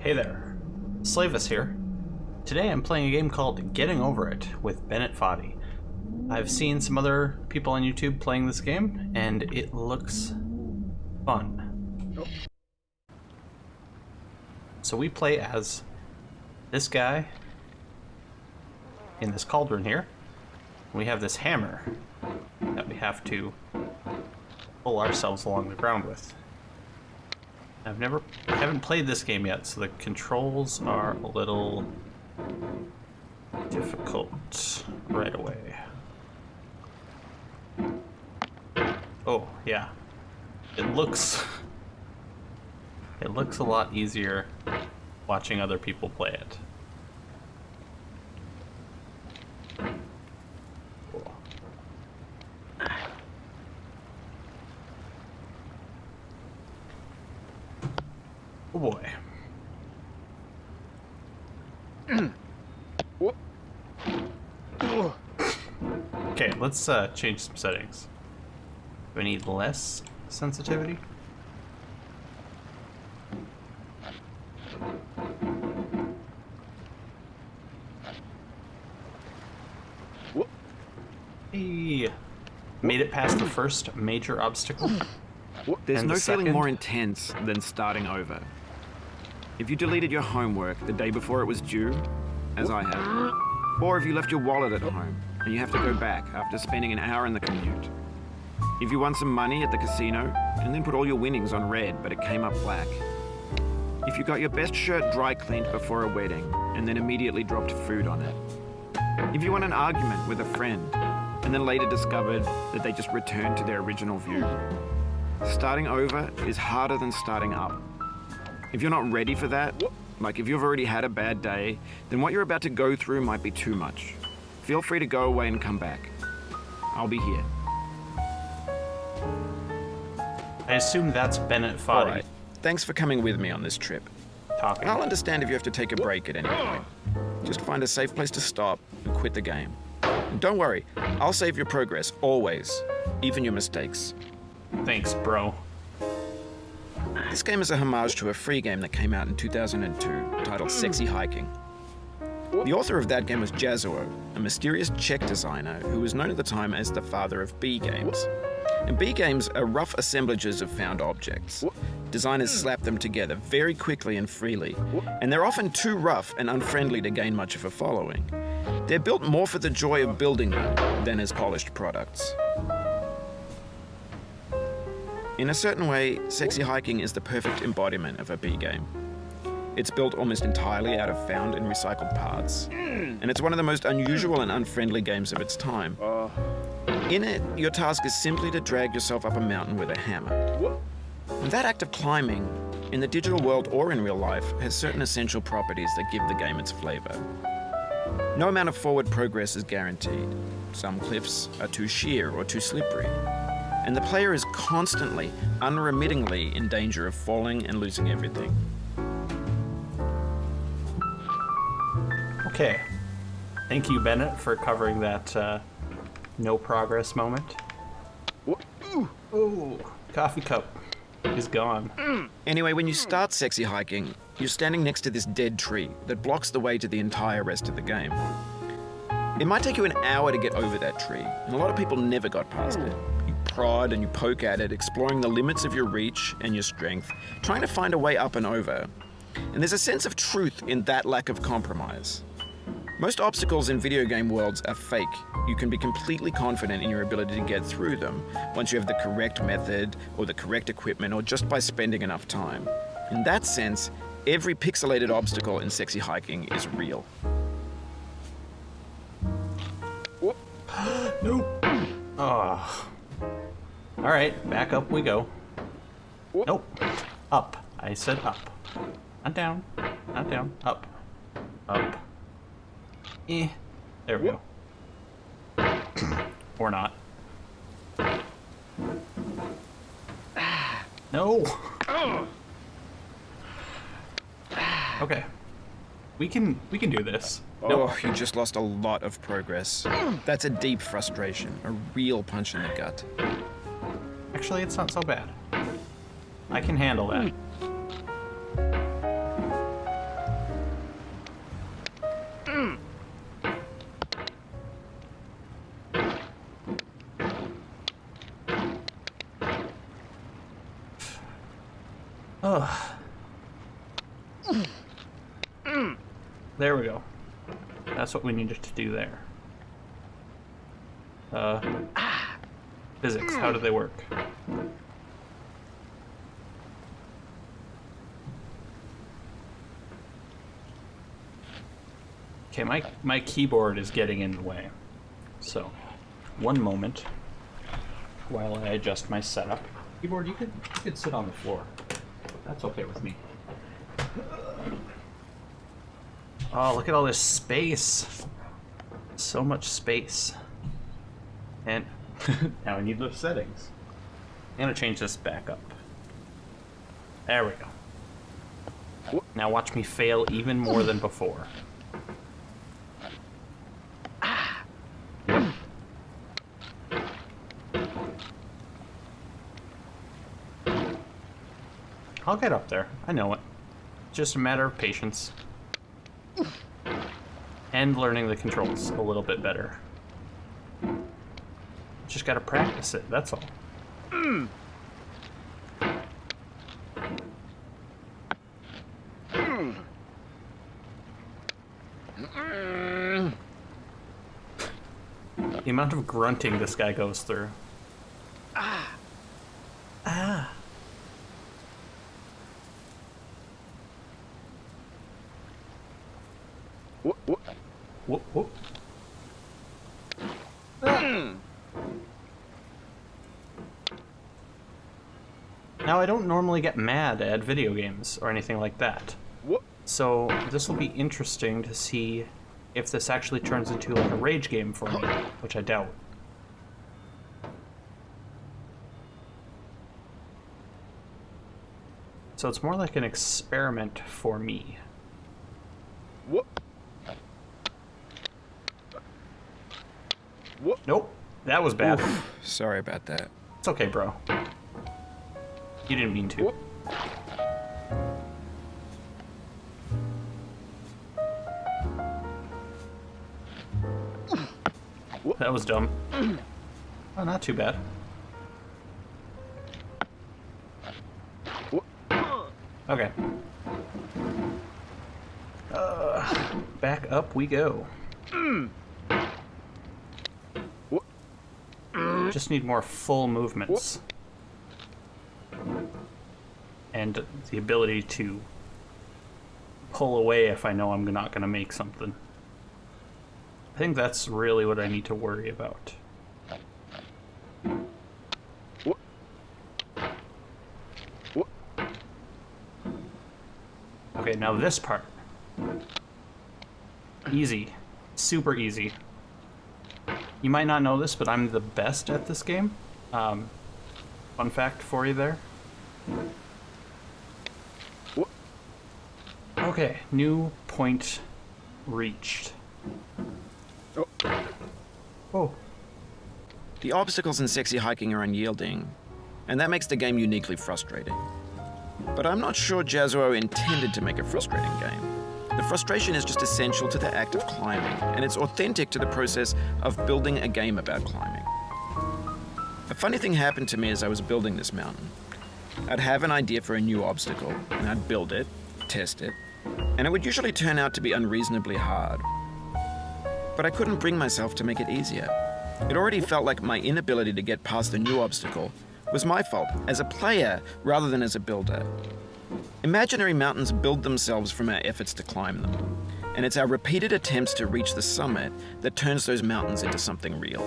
Hey there, Sleyvas here. Today I'm playing a game called Getting Over It with Bennet Foddy. I've seen some other people on YouTube playing this game, and it looks fun. So we play as this guy in this cauldron here. We have this hammer that we have to pull ourselves along the ground with. I haven't played this game yet, so the controls are a little difficult right away. Oh, yeah. It looks a lot easier watching other people play it. Cool. Oh boy. Okay, let's change some settings. Do we need less sensitivity? Hey, made it past the first major obstacle. There's no feeling second? more intense than starting over. If you deleted your homework the day before it was due, as I have, or if you left your wallet at home and you have to go back after spending an hour in the commute. If you won some money at the casino and then put all your winnings on red but it came up black. If you got your best shirt dry cleaned before a wedding and then immediately dropped food on it. If you won an argument with a friend and then later discovered that they just returned to their original view. Starting over is harder than starting up. If you're not ready for that, like if you've already had a bad day, then what you're about to go through might be too much. Feel free to go away and come back. I'll be here. I assume that's Bennet Foddy All right. Thanks for coming with me on this trip. talking. I'll understand if you have to take a break at any point. Just find a safe place to stop and quit the game. And don't worry, I'll save your progress, always. Even your mistakes. Thanks, bro. This game is a homage to a free game that came out in 2002 titled Sexy Hiking. The author of that game was Jazuo, a mysterious Czech designer who was known at the time as the father of B games. And B games are rough assemblages of found objects. Designers slap them together very quickly and freely, and they're often too rough and unfriendly to gain much of a following. They're built more for the joy of building them than as polished products. In a certain way, Sexy Hiking is the perfect embodiment of a B game. It's built almost entirely out of found and recycled parts, and it's one of the most unusual and unfriendly games of its time. In it, your task is simply to drag yourself up a mountain with a hammer. And that act of climbing, in the digital world or in real life, has certain essential properties that give the game its flavor. No amount of forward progress is guaranteed. Some cliffs are too sheer or too slippery. And the player is constantly, unremittingly in danger of falling and losing everything. Okay. Thank you, Bennet, for covering that no progress moment. Ooh, coffee cup is gone. Anyway, when you start Sexy Hiking, you're standing next to this dead tree that blocks the way to the entire rest of the game. It might take you an hour to get over that tree, and a lot of people never got past it. You prod and you poke at it, exploring the limits of your reach and your strength, trying to find a way up and over. And there's a sense of truth in that lack of compromise. Most obstacles in video game worlds are fake. You can be completely confident in your ability to get through them once you have the correct method or the correct equipment or just by spending enough time. In that sense, every pixelated obstacle in Sexy Hiking is real. No. Oh. All right, back up we go. Nope. Up. I said up. Not down. Not down. Up. Up. There we go. Or not. No. Okay. We can do this. Oh, you just lost a lot of progress. That's a deep frustration, a real punch in the gut. Actually, it's not so bad. I can handle that. Ugh. There we go. That's what we needed to do there. Physics, how do they work? Okay, my keyboard is getting in the way. So, one moment while I adjust my setup. Keyboard, you could sit on the floor. That's okay with me. Oh, look at all this space. So much space. And now I need those settings. I'm gonna change this back up. There we go. Now watch me fail even more than before. I'll get up there. I know it. It's just a matter of patience. And learning the controls a little bit better. Just gotta practice it, that's all. The amount of grunting this guy goes through. Whoop, whoop. Now, I don't normally get mad at video games or anything like that. So, this will be interesting to see if this actually turns into like a rage game for me, which I doubt. So it's more like an experiment for me. Nope, that was bad. Oof, sorry about that. It's okay, bro. You didn't mean to. That was dumb. Oh, not too bad. Okay. Back up we go. Just need more full movements. And the ability to pull away if I know I'm not going to make something. I think that's really what I need to worry about. Okay, now this part. Easy. Super easy. You might not know this, but I'm the best at this game. Fun fact for you there. Okay, new point reached. Oh. The obstacles in sexy hiking are unyielding, and that makes the game uniquely frustrating. But I'm not sure Jazuo intended to make a frustrating game. The frustration is just essential to the act of climbing, and it's authentic to the process of building a game about climbing. A funny thing happened to me as I was building this mountain. I'd have an idea for a new obstacle, and I'd build it, test it, and it would usually turn out to be unreasonably hard. But I couldn't bring myself to make it easier. It already felt like my inability to get past the new obstacle was my fault as a player rather than as a builder. Imaginary mountains build themselves from our efforts to climb them, and it's our repeated attempts to reach the summit that turns those mountains into something real.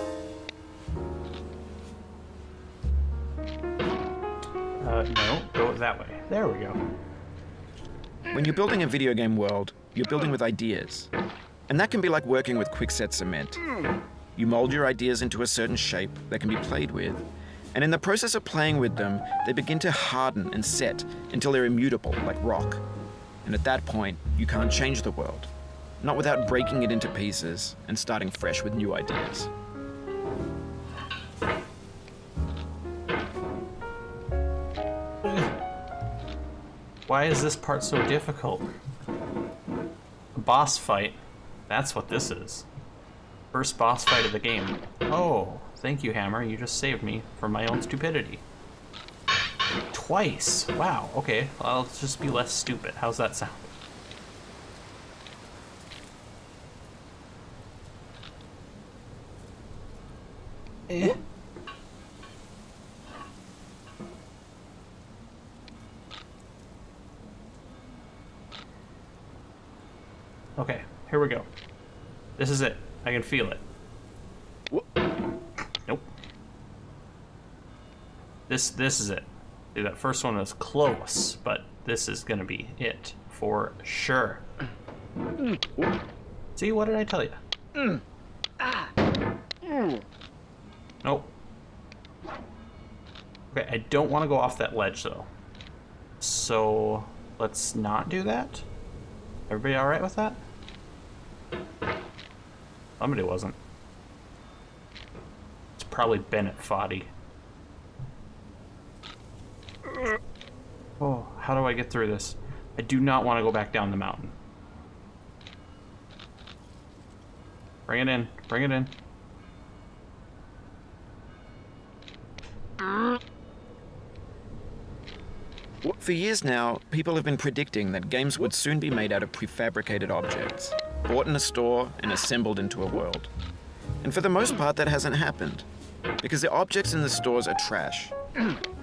No, go that way. There we go. When you're building a video game world, you're building with ideas. And that can be like working with quickset cement. You mold your ideas into a certain shape that can be played with, and in the process of playing with them, they begin to harden and set until they're immutable, like rock. And at that point, you can't change the world, not without breaking it into pieces and starting fresh with new ideas. Why is this part so difficult? A boss fight. That's what this is. First boss fight of the game. Oh, thank you, Hammer. You just saved me from my own stupidity. twice. Wow, okay. I'll just be less stupid. How's that sound? Eh. Okay, here we go. This is it. I can feel it. Nope. This is it. See, that first one was close, but this is gonna be it for sure. See, what did I tell you? Nope. Okay, I don't want to go off that ledge though. So let's not do that. Everybody all right with that? Somebody wasn't. It's probably Bennet Foddy. Oh, how do I get through this? I do not want to go back down the mountain. Bring it in. Bring it in. For years now, people have been predicting that games would soon be made out of prefabricated objects, bought in a store and assembled into a world. And for the most part, that hasn't happened, because the objects in the stores are trash.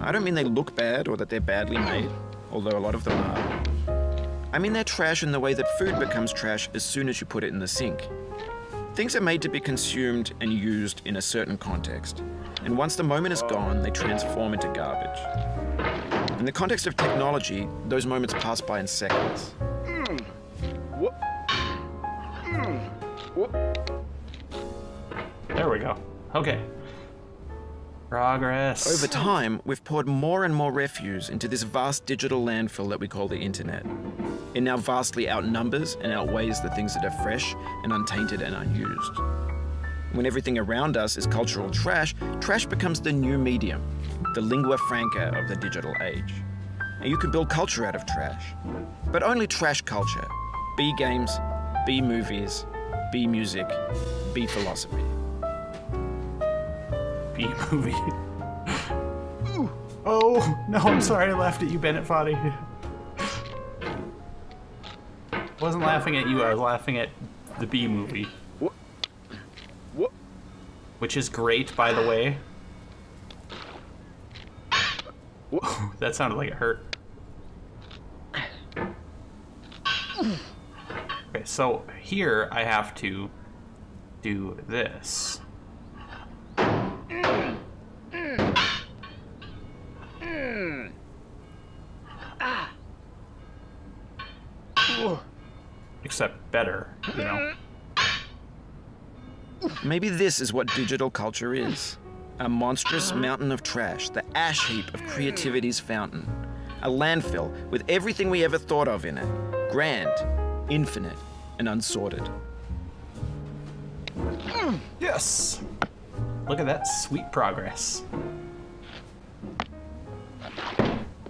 I don't mean they look bad or that they're badly made, although a lot of them are. I mean they're trash in the way that food becomes trash as soon as you put it in the sink. Things are made to be consumed and used in a certain context, and once the moment is gone, they transform into garbage. In the context of technology, those moments pass by in seconds. There we go. Okay. Progress. Over time, we've poured more and more refuse into this vast digital landfill that we call the internet. It now vastly outnumbers and outweighs the things that are fresh and untainted and unused. When everything around us is cultural trash, trash becomes the new medium, the lingua franca of the digital age. And you can build culture out of trash, but only trash culture. B games, B movies, B music, B philosophy. B movie. Oh, no, I'm sorry I laughed at you, Bennet Foddy. I wasn't laughing at you, I was laughing at the B movie. Which is great, by the way. That sounded like it hurt. Okay, so here I have to do this. Except better, you know. Maybe this is what digital culture is. A monstrous mountain of trash, the ash heap of creativity's fountain. A landfill with everything we ever thought of in it. Grand, infinite, and unsorted. Yes! Look at that sweet progress.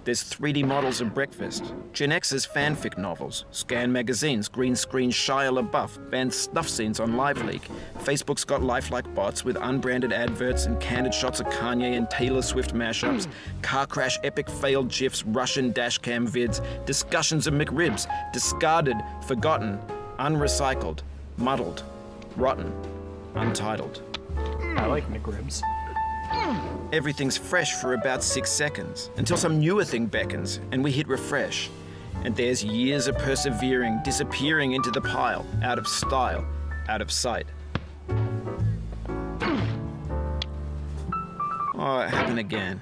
There's 3D models of breakfast, Gen X's fanfic novels, Scan magazines, green screen Shia LaBeouf, banned snuff scenes on LiveLeak. Facebook's got lifelike bots with unbranded adverts and candid shots of Kanye and Taylor Swift mashups, car crash epic failed GIFs, Russian dashcam vids, discussions of McRibs, discarded, forgotten, unrecycled, muddled, rotten, untitled. I like McRibs. Everything's fresh for about 6 seconds, until some newer thing beckons, and we hit refresh. And there's years of persevering, disappearing into the pile, out of style, out of sight. Oh, it happened again.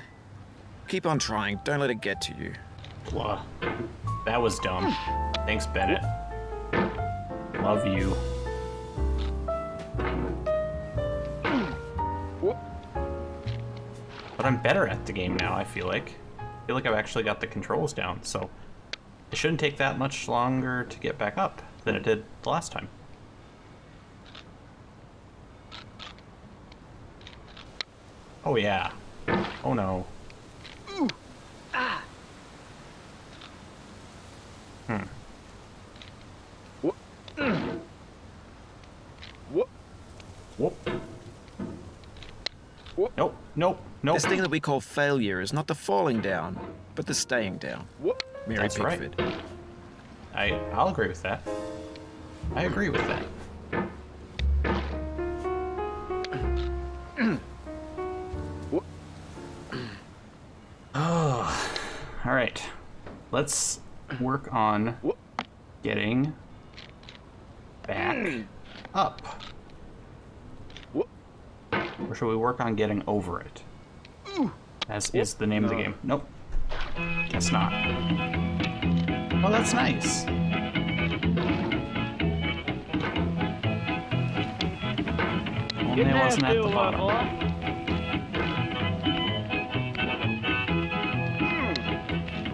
Keep on trying, don't let it get to you. Blah. That was dumb. Thanks, Bennett. Love you. But I'm better at the game now, I feel like. I feel like I've actually got the controls down, so it shouldn't take that much longer to get back up than it did the last time. Oh yeah. Oh no. Whoop. Nope, nope, nope. This thing that we call failure is not the falling down, but the staying down. Mary That's right. Pickford. I'll agree with that. I agree with that. Oh, all right. Let's work on getting back up. Or should we work on getting over it? As is the name of the game. Nope. Guess not. Oh, that's nice. Only I wasn't at the bottom.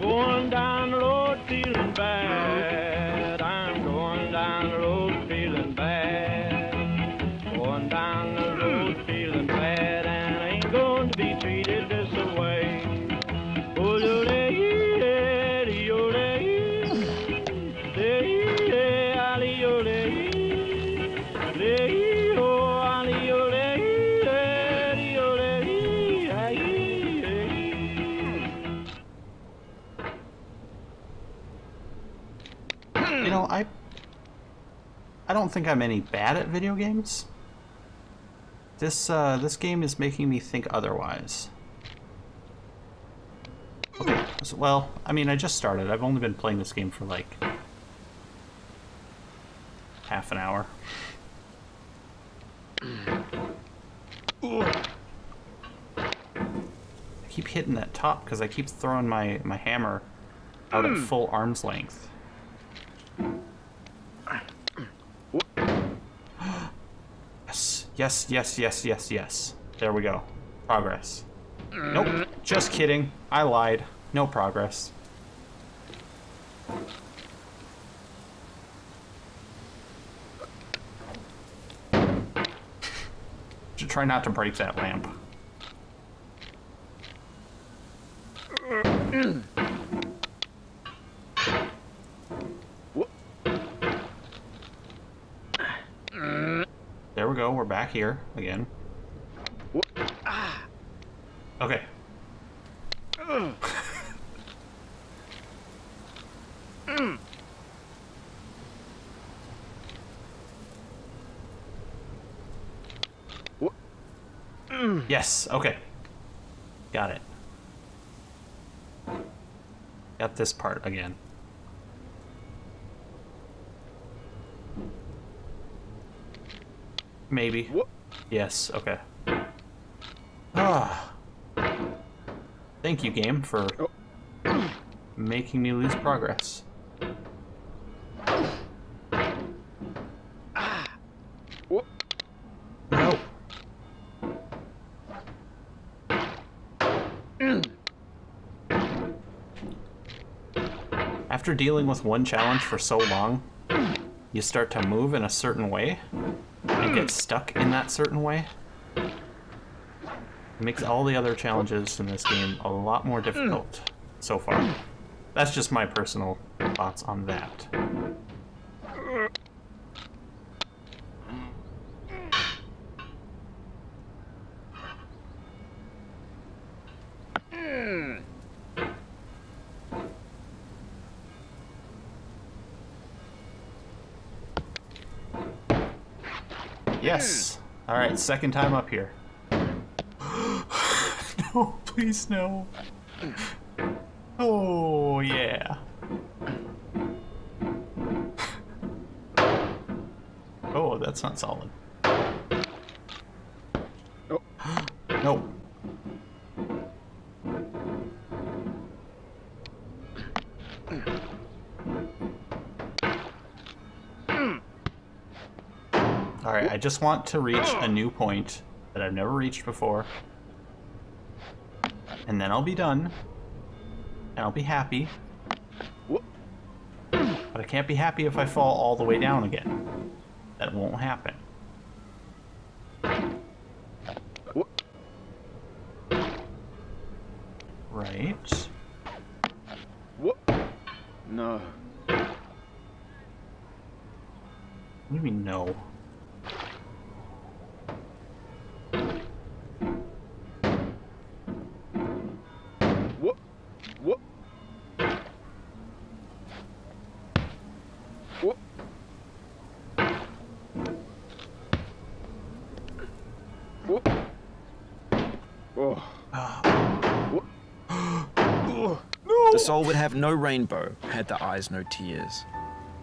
Going down the road feeling bad. I'm going down the road feeling bad. Going down the road feeling bad, and I ain't going to be treated this way. Oh, You know, I don't think I'm any bad at video games. This game is making me think otherwise. Okay, so, well, I mean, I just started. I've only been playing this game for like half an hour. I keep hitting that top because I keep throwing my hammer out at full arm's length. Yes, yes, yes, yes, yes, yes. There we go. Progress. Nope. Just kidding. I lied. No progress. Should try not to break that lamp. There we go, we're back here again. Okay. Yes, okay. Got it. Got this part again. Maybe. Yes, okay. Ah. Thank you, game, for making me lose progress. No. After dealing with one challenge for so long, you start to move in a certain way and get stuck in that certain way. It makes all the other challenges in this game a lot more difficult so far. That's just my personal thoughts on that. Yes. All right, second time up here. No, please no. Oh, yeah. Oh, that's not solid. Oh. No. Alright, I just want to reach a new point that I've never reached before. And then I'll be done. And I'll be happy. But I can't be happy if I fall all the way down again. That won't happen. Right. No. What do you mean, no? The soul would have no rainbow, had the eyes no tears.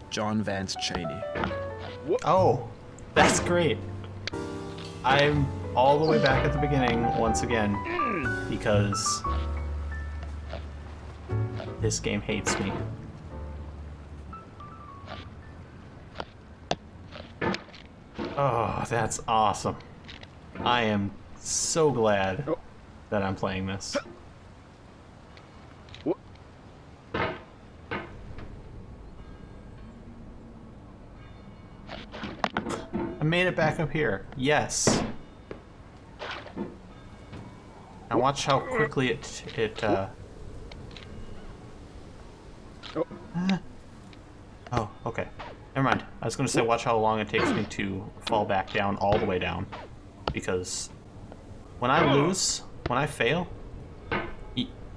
John Vance Cheney. Oh, that's great. I'm all the way back at the beginning once again because this game hates me. Oh, that's awesome. I am so glad that I'm playing this. I made it back up here. Yes. Now watch how quickly it Oh, okay. Never mind. I was going to say watch how long it takes me to fall back down all the way down. Because when I lose, when I fail,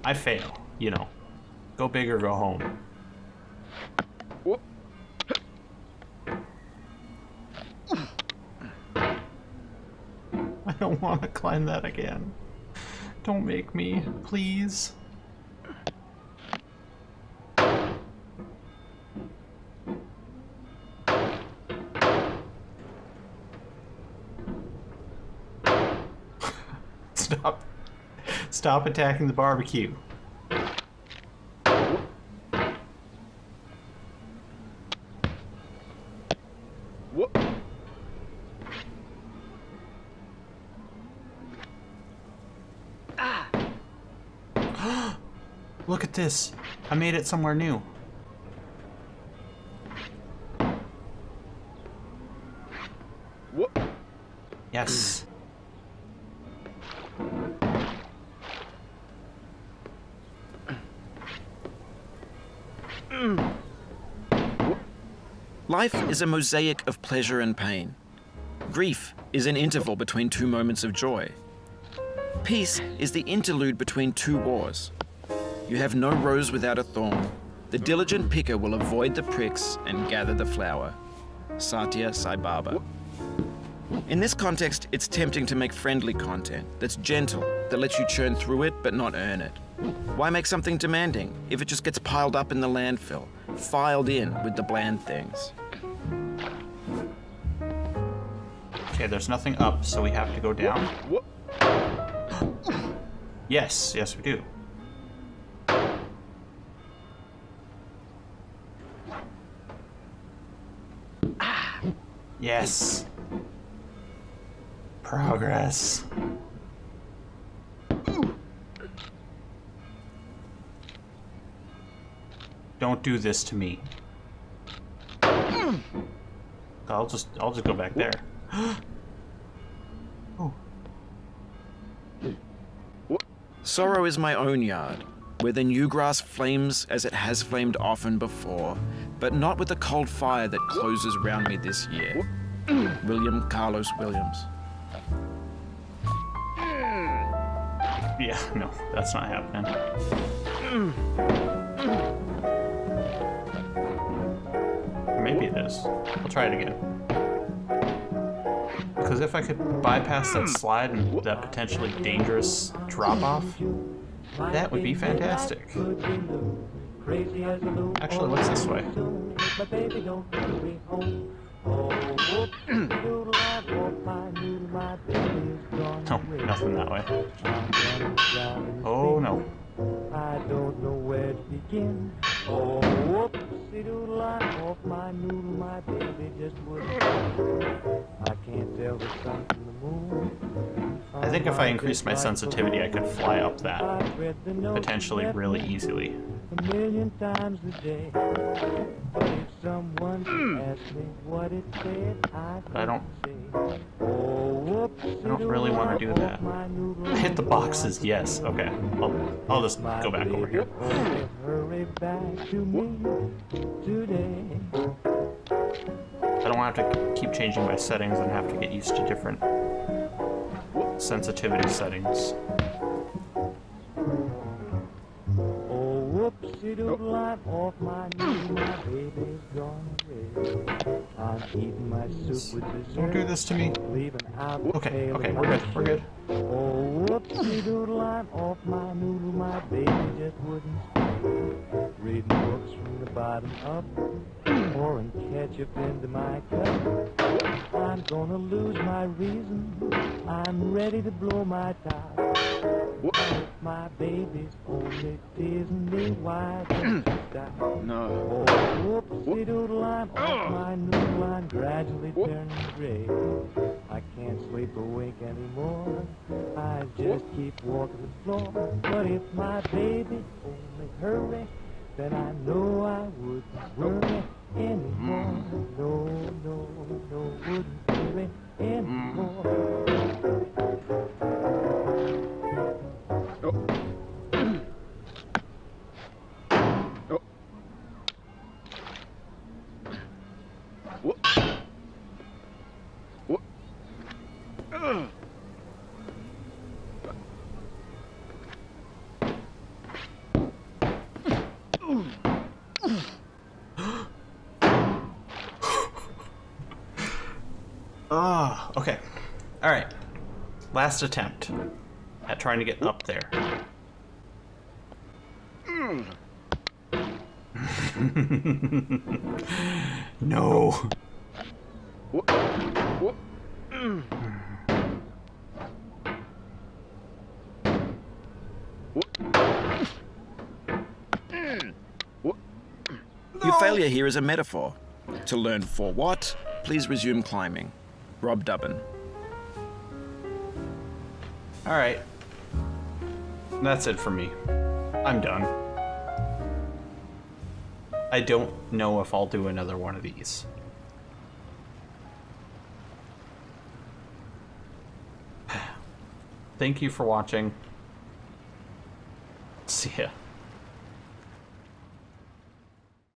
I fail, you know. Go big or go home. I don't want to climb that again. Don't make me, please. Stop attacking the barbecue. Look at this. I made it somewhere new. Yes. Life is a mosaic of pleasure and pain. Grief is an interval between two moments of joy. Peace is the interlude between two wars. You have no rose without a thorn. The diligent picker will avoid the pricks and gather the flower. Satya Sai Baba. In this context, it's tempting to make friendly content that's gentle, that lets you churn through it but not earn it. Why make something demanding if it just gets piled up in the landfill, filed in with the bland things? Okay, there's nothing up, so we have to go down. Yes, yes we do. Yes. Progress. Don't do this to me. I'll just go back there. Oh. Sorrow is my own yard, where the new grass flames as it has flamed often before, but not with the cold fire that closes round me this year. William Carlos Williams. Yeah, no, that's not happening. Or maybe it is. I'll try it again. Because if I could bypass that slide and that potentially dangerous drop-off, that would be fantastic. Actually, what's this way? No, nothing that way. Oh no. I don't know where to begin. Oh, whoopsie doodle, I hope my noodle, my baby just wouldn't. I can't tell the sun from the moon. I think if I increased my sensitivity, I could fly up that potentially really easily. A million times a day. But if someone asked me what it said, But I don't oh, really want to do that. Hit the boxes, yes. Okay. I'll just go back over here. Hurry back to me today. I don't want to have to keep changing my settings and have to get used to different sensitivity settings. Oh, whoopsie doodle, I'm off my knee, my baby's gone away. I'm eating my soup with dessert. Don't do this to me. Leaving out Okay, okay, we're good, we're good. Oh, whoopsie doodle, I'm off my noodle, my baby just wouldn't stay. Reading books from the bottom up, pouring ketchup into my cup. I'm gonna lose my reason, I'm ready to blow my top. My baby's only teasing me, why don't you stop? No. Oh, whoopsie doodle, I'm off my noodle, I'm gradually turning gray. I can't sleep or wake anymore, I just keep walking the floor. But if my baby only hurry, then I know I wouldn't worry anymore. No, no, no, wouldn't worry anymore. Ah, okay. All right. Last attempt at trying to get up there. No. Your failure here is a metaphor. To learn for what, please resume climbing. Rob Dubbin. All right. That's it for me. I'm done. I don't know if I'll do another one of these. Thank you for watching. See ya.